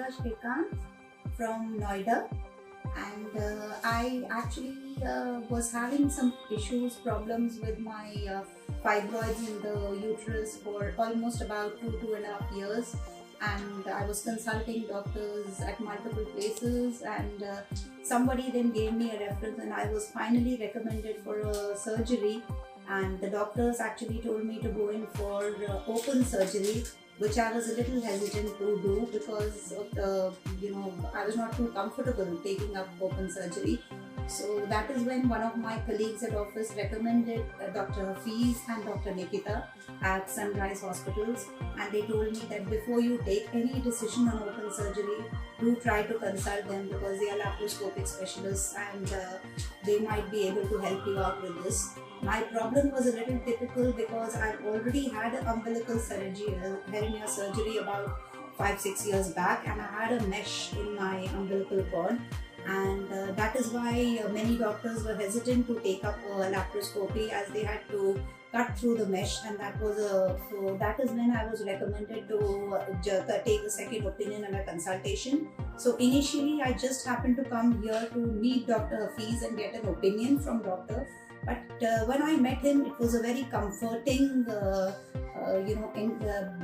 Priya Shrikant from Noida, and I actually was having some problems with my fibroids in the uterus for almost about 2.5 years, and I was consulting doctors at multiple places, and somebody then gave me a reference, and I was finally recommended for a surgery, and the doctors actually told me to go in for open surgery, which I was a little hesitant to do because of the, I was not too comfortable taking up open surgery. So that is when one of my colleagues at office recommended Dr. Hafiz and Dr. Nikita at Sunrise Hospitals, and they told me that before you take any decision on open surgery, do try to consult them because they are laparoscopic specialists, and they might be able to help you out with this. My problem was a little typical because I've already had an umbilical hernia surgery about 5-6 years back, and I had a mesh in my umbilical cord, and that is why many doctors were hesitant to take up laparoscopy as they had to cut through the mesh, and so that is when I was recommended to take a second opinion and a consultation. So initially I just happened to come here to meet Dr. Hafiz and get an opinion from doctor. But when I met him, it was a very comforting,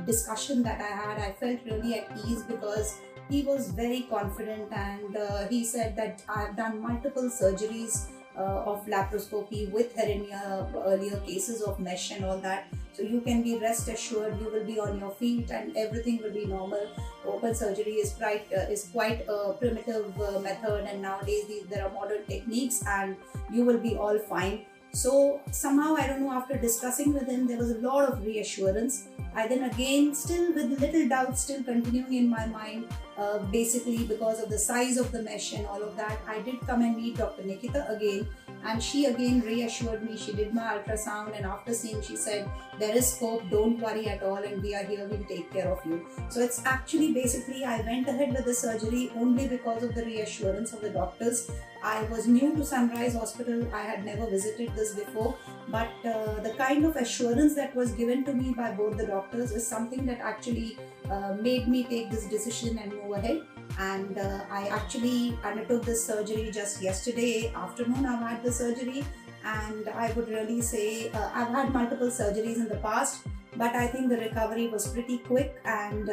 discussion that I had. I felt really at ease because he was very confident, and he said that I've done multiple surgeries of laparoscopy with hernia, earlier cases of mesh and all that. So you can be rest assured you will be on your feet and everything will be normal. Open surgery is quite a primitive method, and nowadays there are modern techniques, and you will be all fine. So somehow, I don't know, after discussing with him, there was a lot of reassurance. I then again, still with little doubts still continuing in my mind, basically because of the size of the mesh and all of that, I did come and meet Dr. Nikita again, and she again reassured me. She did my ultrasound, and after seeing, she said, there is scope, don't worry at all, and we are here, we'll take care of you. So it's actually basically, I went ahead with the surgery only because of the reassurance of the doctors. I was new to Sunrise Hospital, I had never visited this before, but the kind of assurance that was given to me by both the doctors is something that actually made me take this decision and move ahead. And I actually undertook this surgery just yesterday afternoon. I've had the surgery, and I would really say I've had multiple surgeries in the past, but I think the recovery was pretty quick, and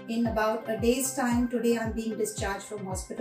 in about a day's time, today I'm being discharged from hospital.